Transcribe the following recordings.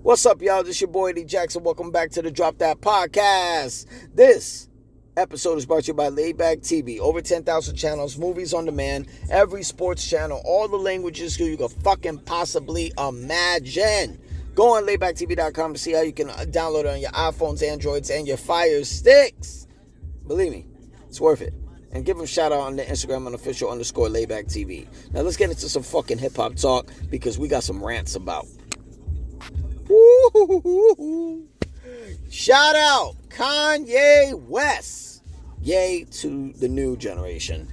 What's up, y'all? This is your boy, D Jackson. Welcome back to the Drop That Podcast. This episode is brought to you by Laidback TV. Over 10,000 channels, movies on demand, every sports channel, all the languages you can fucking possibly imagine. Go on laidbacktv.com to see how you can download it on your iPhones, Androids, and your Fire Sticks. Believe me, it's worth it. And give them a shout out on the Instagram on official_laidbacktv. Now let's get into some fucking hip hop talk because we got some rants about. Woo-hoo-hoo-hoo. Shout out Kanye West. Yay to the new generation.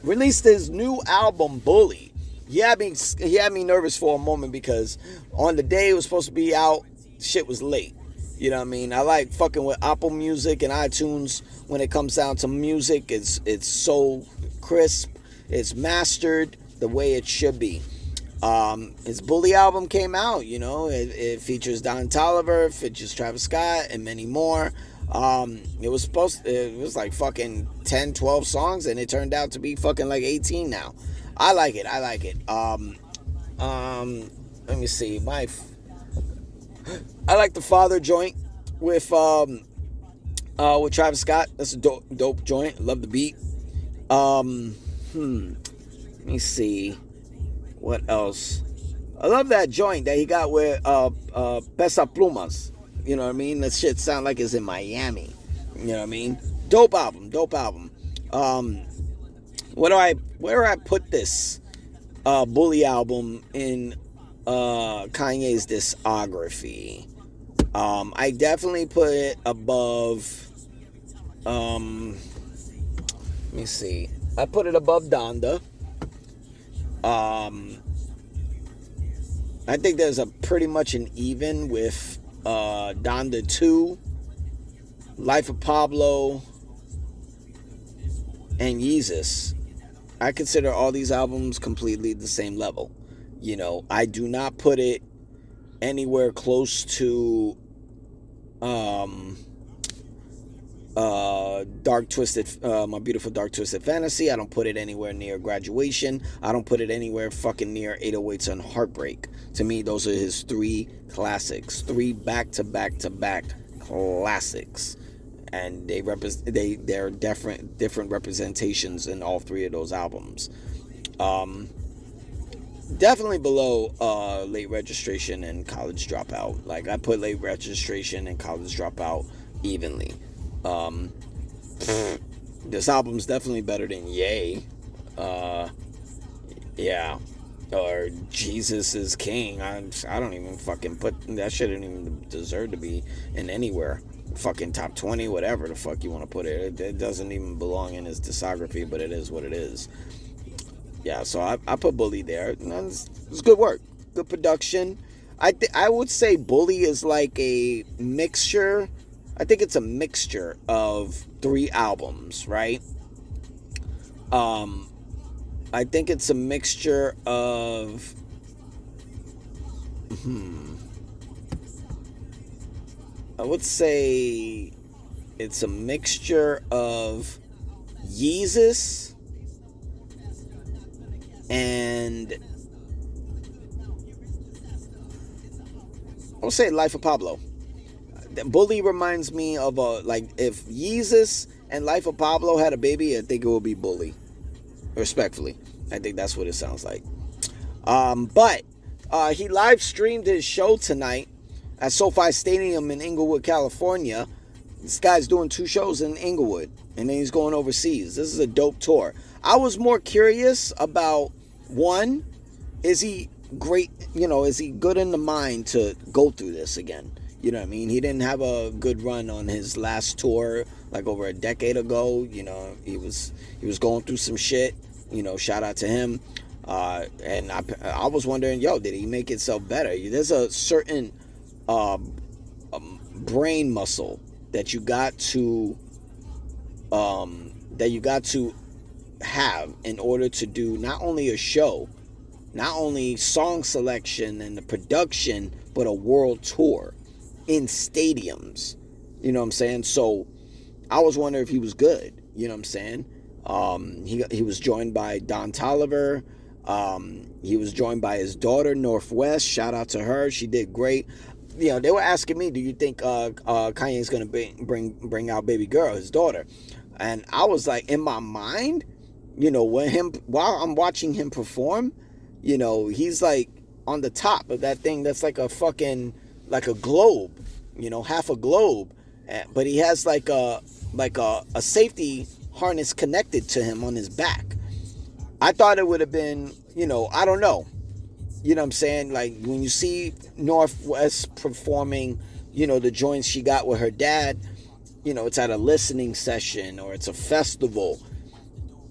Released his new album, Bully. He had me nervous for a moment because on the day it was supposed to be out, shit was late. You know what I mean? I like fucking with Apple Music and iTunes when it comes down to music. It's so crisp. It's mastered the way it should be. His Bully album came out, you know, it features Don Toliver, features Travis Scott, and many more. It was like fucking 10, 12 songs, and it turned out to be fucking like 18 now. I like it. Let me see, I like the Father joint with Travis Scott. That's a dope joint. Love the beat. Let me see. What else? I love that joint that he got with Pesa Plumas. You know what I mean? That shit sound like it's in Miami. You know what I mean? Dope album. Where do I put this Bully album in Kanye's discography? I definitely put it above let me see. I put it above Donda. I think there's a pretty much an even with Donda 2, Life of Pablo, and Yeezus. I consider all these albums completely the same level. You know, I do not put it anywhere close to My Beautiful Dark Twisted Fantasy. I don't put it anywhere near Graduation. I don't put it anywhere fucking near 808s and Heartbreak. To me, those are his three classics, three back-to-back classics, and they're different representations in all three of those albums. Definitely below Late Registration and College Dropout. Like, I put Late Registration and College Dropout evenly. This album's definitely better than Yay. Yeah. Or Jesus is King. I don't even fucking put that shit. Didn't even deserve to be in anywhere. Fucking top 20, whatever the fuck you want to put it. It doesn't even belong in his discography, but it is what it is. Yeah, so I put Bully there. It's good work, good production. I would say Bully is like a mixture. I think it's a mixture of three albums, right? I think it's a mixture of I would say it's a mixture of Yeezus and I would say Life of Pablo. Bully reminds me of if Yeezus and Life of Pablo had a baby, I think it would be Bully. Respectfully, I think that's what it sounds like. But he live streamed his show tonight at SoFi Stadium in Inglewood, California. This guy's doing 2 shows in Inglewood, and then he's going overseas. This is a dope tour. I was more curious about, one, is he great? You know, is he good in the mind to go through this again? You know what I mean? He didn't have a good run on his last tour, like over a decade ago. You know, he was going through some shit. You know, shout out to him. And I was wondering, did he make himself better? There's a certain brain muscle that you got to have in order to do not only a show, not only song selection and the production, but a world tour in stadiums. You know what I'm saying? So I was wondering if he was good. You know what I'm saying? He was joined by Don Toliver. He was joined by his daughter, Northwest. Shout out to her. She did great. They were asking me, do you think Kanye's going to bring out baby girl, his daughter? And I was like, in my mind, while I'm watching him perform, he's like on the top of that thing that's like a fucking, like a globe, half a globe. But he has like a safety harness connected to him on his back. I thought it would have been, I don't know. You know what I'm saying? Like when you see Northwest performing, the joints she got with her dad, it's at a listening session or it's a festival.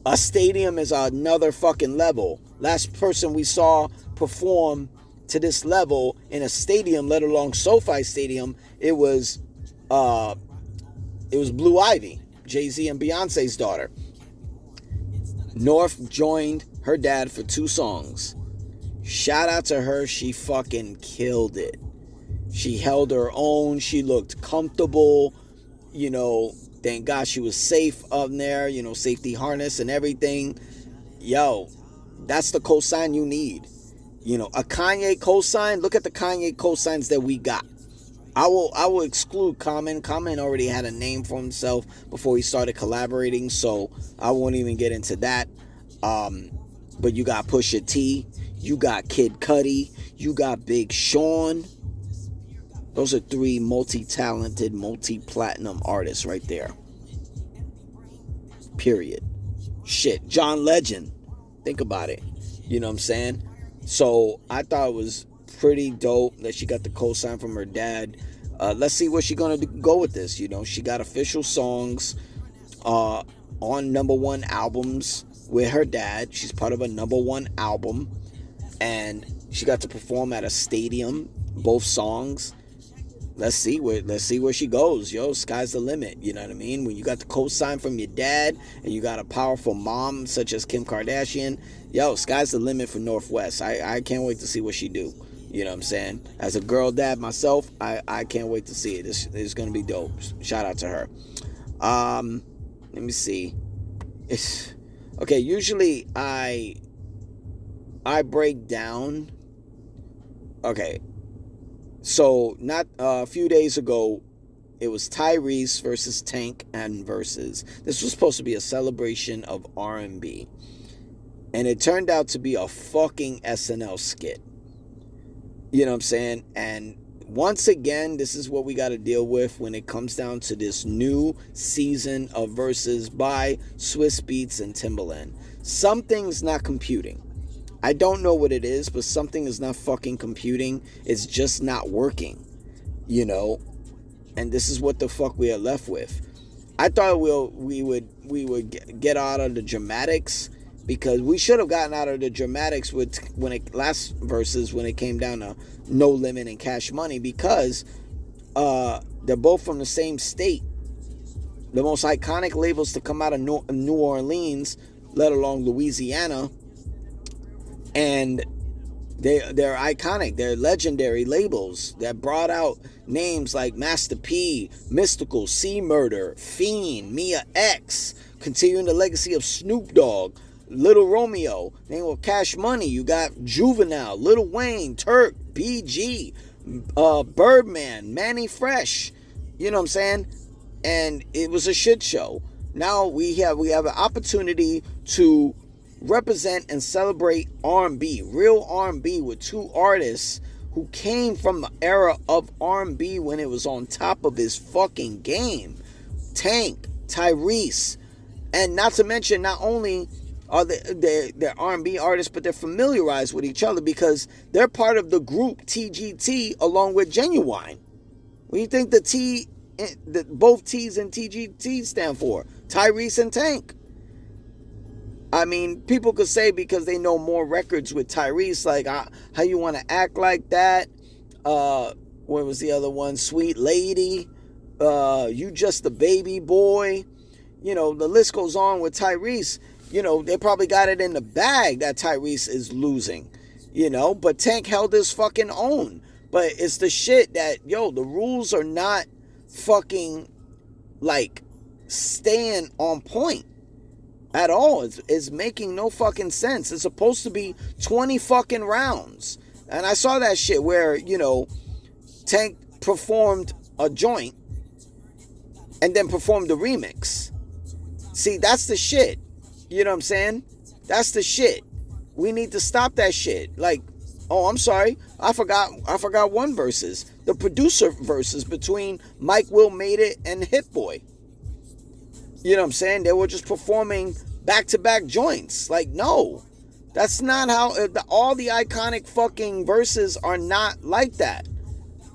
A stadium is another fucking level. Last person we saw perform to this level in a stadium, let alone SoFi Stadium, it was Blue Ivy, Jay-Z and Beyonce's daughter. North joined her dad for 2 songs. Shout out to her. She fucking killed it. She held her own. She looked comfortable. Thank God she was safe up there. Safety harness and everything. Yo, that's the cosign you need. A Kanye cosign. Look at the Kanye cosigns that we got. I will exclude Common. Common already had a name for himself before he started collaborating, so I won't even get into that. But you got Pusha T, you got Kid Cudi, you got Big Sean. Those are 3 multi-talented, multi-platinum artists right there. Period. Shit, John Legend. Think about it. You know what I'm saying? So I thought it was pretty dope that she got the cosign from her dad. Let's see where she's gonna go with this. She got official songs on #1 albums with her dad. She's part of a #1 album, and she got to perform at a stadium, both songs. Let's see where she goes. Yo, sky's the limit. You know what I mean? When you got the cosign from your dad and you got a powerful mom such as Kim Kardashian, yo, sky's the limit for Northwest. I can't wait to see what she do. You know what I'm saying? As a girl dad myself, I can't wait to see it. This is going to be dope. Shout out to her. Let me see. Okay, usually I break down. Okay. So not a few days ago, it was Tyrese versus Tank and versus. This was supposed to be a celebration of R&B. And it turned out to be a fucking SNL skit. You know what I'm saying? And once again, this is what we got to deal with when it comes down to this new season of Versus by Swiss Beats and Timbaland. Something's not computing. I don't know what it is, but something is not fucking computing. It's just not working, and this is what the fuck we are left with. I thought we would get out of the dramatics, because we should have gotten out of the dramatics when it came down to No Limit and Cash Money, because they're both from the same state, the most iconic labels to come out of New Orleans, let alone Louisiana. And they're iconic. They're legendary labels that brought out names like Master P, Mystical, C Murder, Fiend, Mia X, continuing the legacy of Snoop Dogg, Little Romeo, name of Cash Money. You got Juvenile, Lil Wayne, Turk, BG, Birdman, Manny Fresh. You know what I'm saying? And it was a shit show. Now we have an opportunity to represent and celebrate R&B, real R&B, with 2 artists who came from the era of R&B when it was on top of his fucking game. Tank, Tyrese, and not to mention, not only are they're R&B artists, but they're familiarized with each other because they're part of the group TGT along with Genuine. What do you think both T's and TGT stand for? Tyrese and Tank. I mean, people could say because they know more records with Tyrese, like How You Want to Act Like That. What was the other one? Sweet Lady. You Just a Baby Boy. The list goes on with Tyrese. They probably got it in the bag that Tyrese is losing. But Tank held his fucking own. But it's the shit that, the rules are not fucking, like, staying on point. at all. It's making no fucking sense. It's supposed to be 20 fucking rounds. And I saw that shit where, Tank performed a joint and then performed the remix. See, that's the shit. You know what I'm saying? That's the shit. We need to stop that shit. Like, oh, I'm sorry. I forgot one verses. The producer verses between Mike Will Made It and Hit Boy. You know what I'm saying? They were just performing back-to-back joints. Like, no. That's not how... all the iconic fucking verses are not like that.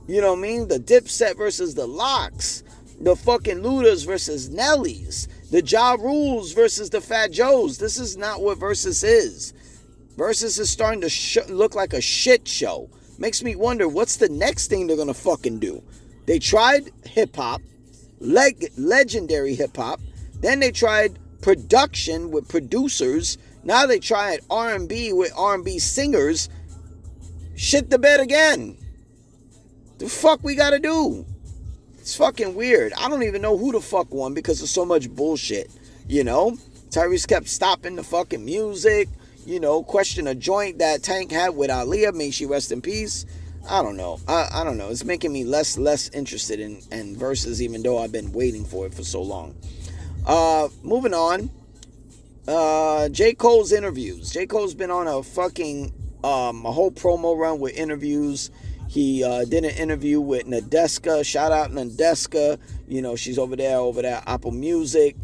You know what I mean? The Dipset versus the Lox. The fucking Ludas versus Nellies. The Ja Rules versus the Fat Joes. This is not what Versus is. Versus is starting to look like a shit show. Makes me wonder, what's the next thing they're gonna fucking do? They tried hip-hop. Legendary hip-hop. Then they tried production with producers. Now they tried R&B with R&B singers. Shit the bed again. The fuck we gotta do? It's fucking weird. I don't even know who the fuck won because of so much bullshit. Tyrese kept stopping the fucking music. Question a joint that Tank had with Aaliyah. May she rest in peace. I don't know. I don't know. It's making me less interested in verses, even though I've been waiting for it for so long. Moving on. J. Cole's interviews. J. Cole's been on a fucking a whole promo run with interviews. He did an interview with Nadeska. Shout out Nadeska. She's over there Apple Music.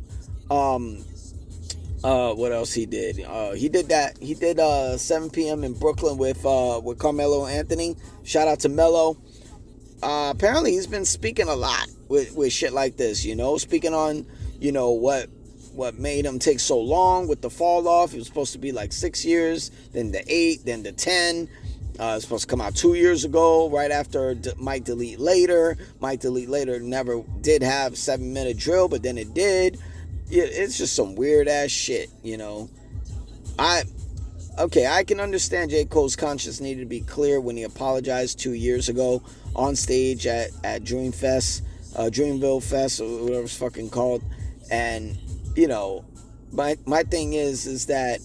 What else he did? He did 7 p.m. in Brooklyn with Carmelo Anthony. Shout out to Melo. Apparently he's been speaking a lot with shit like this, speaking on, what made him take so long with the fall off. It was supposed to be like 6 years, then the 8, then the 10. It's supposed to come out 2 years ago, right after Mike Delete Later. Mike Delete Later never did have 7-minute drill, but then it did. It's just some weird ass shit, I can understand J. Cole's conscience needed to be clear when he apologized 2 years ago on stage at Dreamville Fest, or whatever it's fucking called. And, my thing is that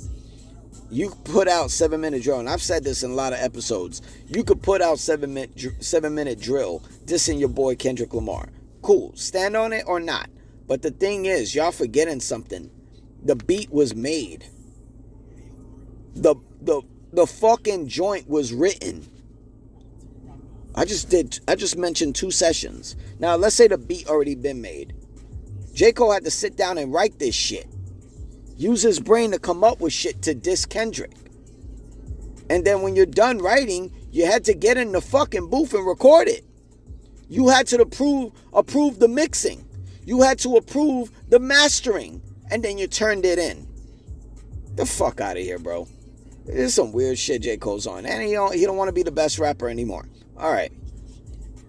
you put out 7-minute drill, and I've said this in a lot of episodes. You could put out 7-minute drill dissing your boy Kendrick Lamar. Cool. Stand on it or not. But the thing is, y'all forgetting something. The beat was made. The fucking joint was written. I just mentioned 2 sessions. Now, let's say the beat already been made. J. Cole had to sit down and write this shit. Use his brain to come up with shit to diss Kendrick. And then when you're done writing, you had to get in the fucking booth and record it. You had to approve the mixing. You had to approve the mastering. And then you turned it in. The fuck out of here, bro. There's some weird shit J. Cole's on. And he don't want to be the best rapper anymore. Alright.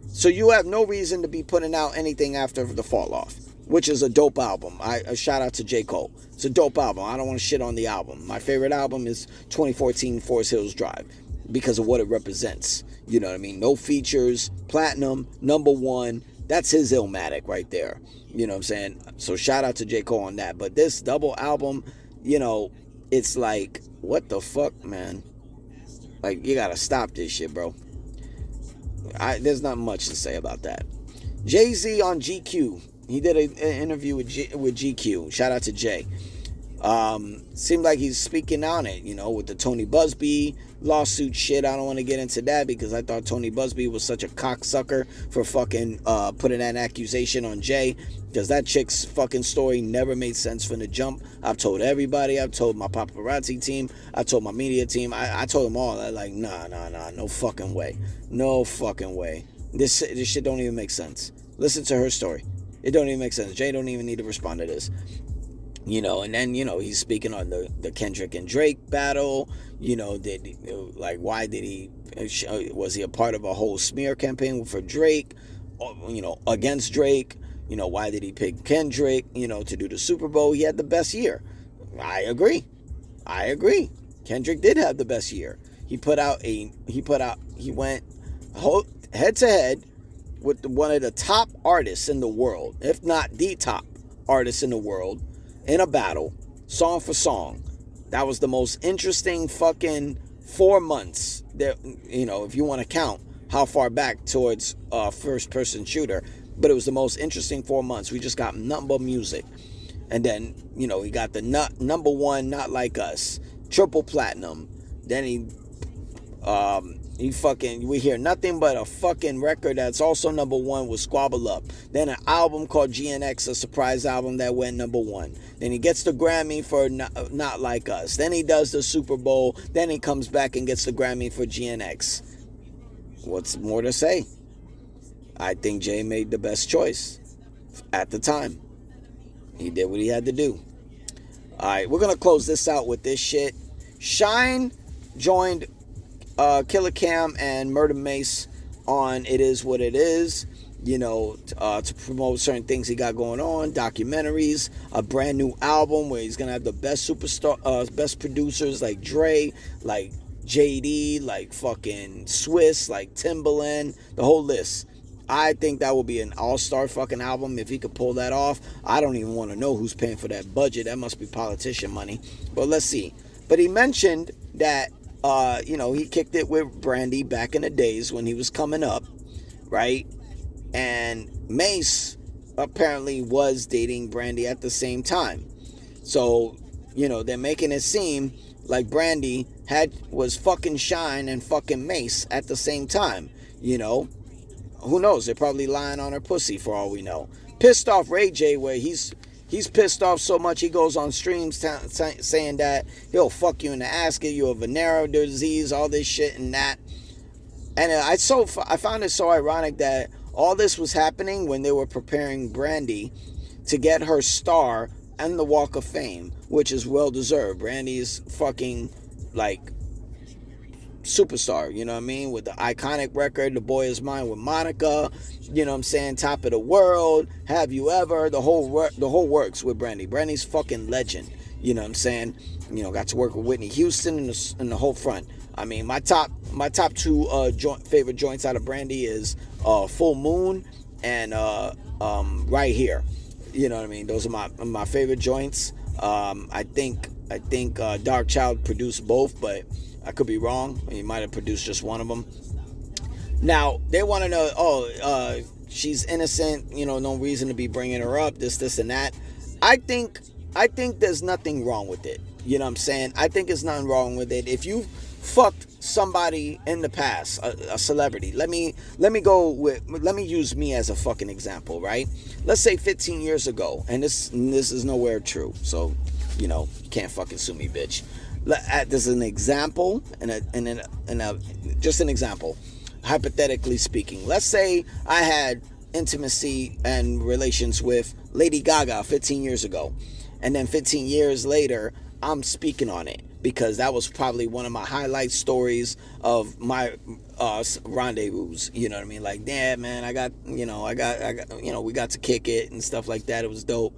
So you have no reason to be putting out anything after the fall off, which is a dope album. A shout out to J. Cole. It's a dope album. I don't want to shit on the album. My favorite album is 2014 Forest Hills Drive because of what it represents. You know what I mean? No features, platinum, #1. That's his Illmatic right there. You know what I'm saying? So shout out to J. Cole on that. But this double album, it's like, what the fuck, man? Like, you gotta stop this shit, bro. There's not much to say about that. Jay-Z on GQ. He did an interview with GQ. Shout out to Jay. Seemed like he's speaking on it, with the Tony Busby lawsuit shit. I don't want to get into that because I thought Tony Busby was such a cocksucker for fucking putting that accusation on Jay, because that chick's fucking story never made sense from the jump. I've told everybody. I've told my paparazzi team. I told my media team. I told them all. I'm like, nah, no fucking way. No fucking way. This shit don't even make sense. Listen to her story. It don't even make sense. Jay don't even need to respond to this. And then, he's speaking on the Kendrick and Drake battle. Why did he, was he a part of a whole smear campaign for Drake, against Drake? Why did he pick Kendrick, to do the Super Bowl? He had the best year. I agree. Kendrick did have the best year. He went head to head with one of the top artists in the world, if not the top artist in the world, in a battle. song for song. That was the most interesting fucking 4 months. That, you know, if you want to count how far back towards first person shooter, but it was the most interesting 4 months. We just got number music, and then, you know, he got the number one Not Like Us, triple platinum. Then he fucking, we hear nothing but a fucking record that's also number one with Squabble Up. Then an album called GNX, a surprise album that went number one. Then he gets the Grammy for Not Like Us. Then he does the Super Bowl. Then he comes back and gets the Grammy for GNX. What's more to say? I think Jay made the best choice at the time. He did what he had to do. Alright, we're gonna close this out with this shit. Shyne joined Killer Cam and Murder Mase on It Is What It Is, you know, to promote certain things he got going on, documentaries, a brand new album where he's gonna have the best best producers like Dre, like JD, like fucking Swiss, like Timbaland, the whole list. I think that will be an all-star fucking album if he could pull that off. I don't even want to know who's paying for that budget. That must be politician money. But let's see. But he mentioned that you know, he kicked it with Brandy back in the days when he was coming up, right? And Mase apparently was dating Brandy at the same time. So, you know, they're making it seem like Brandy was fucking Shyne and fucking Mase at the same time. You know, who knows? They're probably lying on her pussy for all we know. Pissed off Ray J, where he's pissed off so much he goes on streams saying that he'll fuck you in the ass, get you a venereal disease, all this shit and that. And I found it so ironic that all this was happening when they were preparing Brandy to get her star and the Walk of Fame, which is well deserved. Brandy's fucking like superstar, you know what I mean, with the iconic record The Boy Is Mine with Monica, you know what I'm saying, Top of the World, Have You Ever, the whole works with Brandy. Brandy's fucking legend, you know what I'm saying. You know, got to work with Whitney Houston and the whole front. I mean, my top two favorite joints out of Brandy is Full Moon and Right Here. You know what I mean? Those are my favorite joints. I think Dark Child produced both, but I could be wrong. He might have produced just one of them. Now, they want to know, she's innocent, you know, no reason to be bringing her up, this, and that. I think there's nothing wrong with it. You know what I'm saying? I think there's nothing wrong with it. If you fucked somebody in the past, a celebrity, let me use me as a fucking example, right? Let's say 15 years ago, and this is nowhere true, so, you know, you can't fucking sue me, bitch. This is an example, just an example, hypothetically speaking. Let's say I had intimacy and relations with Lady Gaga 15 years ago, and then 15 years later, I'm speaking on it because that was probably one of my highlight stories of my rendezvous. You know what I mean? Like, damn, man, I got, you know, we got to kick it and stuff like that. It was dope.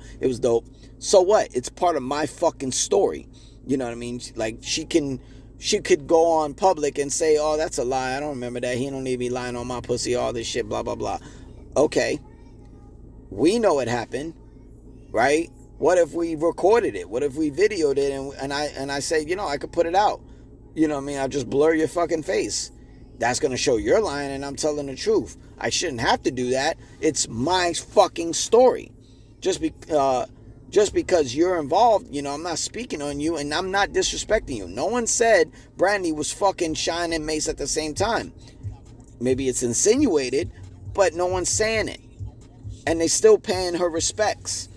So what? It's part of my fucking story. You know what I mean? Like, she could go on public and say, oh, that's a lie. I don't remember that. He don't need to be lying on my pussy, all this shit, blah, blah, blah. Okay. We know it happened, right? What if we recorded it? What if we videoed it and I say, you know, I could put it out? You know what I mean? I'll just blur your fucking face. That's going to show you're lying and I'm telling the truth. I shouldn't have to do that. It's my fucking story. Just because you're involved, you know, I'm not speaking on you and I'm not disrespecting you. No one said Brandy was fucking Shyne and Mase at the same time. Maybe it's insinuated, but no one's saying it. And they still paying her respects.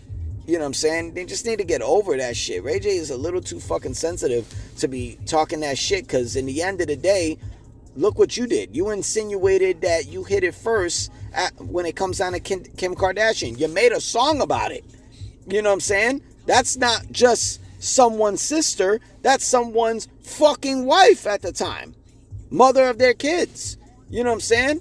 You know what I'm saying? They just need to get over that shit. Ray J is a little too fucking sensitive to be talking that shit, because in the end of the day, look what you did. You insinuated that you hit it first when it comes down to Kim Kardashian. You made a song about it. You know what I'm saying? That's not just someone's sister. That's someone's fucking wife at the time. Mother of their kids. You know what I'm saying?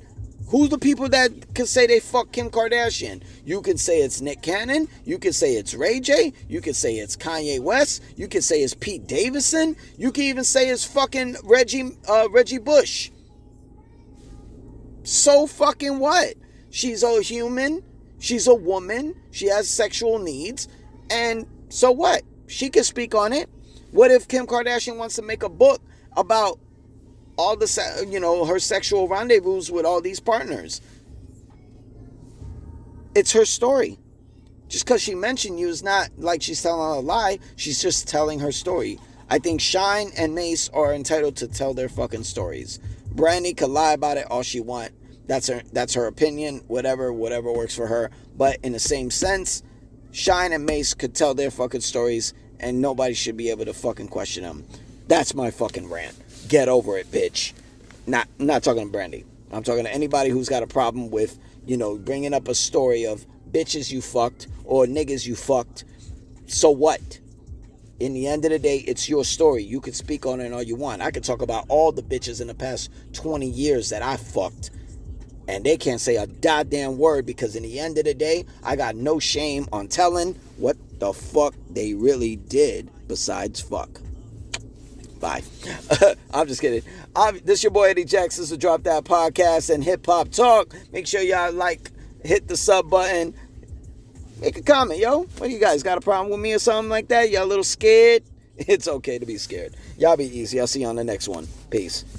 Who's the people that could say they fuck Kim Kardashian? You could say it's Nick Cannon. You could say it's Ray J. You could say it's Kanye West. You could say it's Pete Davidson. You could even say it's fucking Reggie Bush. So fucking what? She's a human. She's a woman. She has sexual needs. And so what? She can speak on it. What if Kim Kardashian wants to make a book about all the, her sexual rendezvous with all these partners? It's her story. Just because she mentioned you is not like she's telling a lie. She's just telling her story. I think Shyne and Mase are entitled to tell their fucking stories. Brandy could lie about it all she want. That's her opinion. Whatever works for her. But in the same sense, Shyne and Mase could tell their fucking stories, and nobody should be able to fucking question them. That's my fucking rant. Get over it, bitch. Not talking to Brandy. I'm talking to anybody who's got a problem with, bringing up a story of bitches you fucked or niggas you fucked. So what? In the end of the day, it's your story. You can speak on it all you want. I could talk about all the bitches in the past 20 years that I fucked, and they can't say a goddamn word, because in the end of the day, I got no shame on telling what the fuck they really did besides fuck. Bye. I'm just kidding. This your boy Eddie Jackson. So Drop That Podcast and Hip Hop Talk. Make sure y'all hit the sub button. Make a comment, yo. What, you guys got a problem with me or something like that? Y'all a little scared? It's okay to be scared. Y'all be easy. I'll see you on the next one. Peace.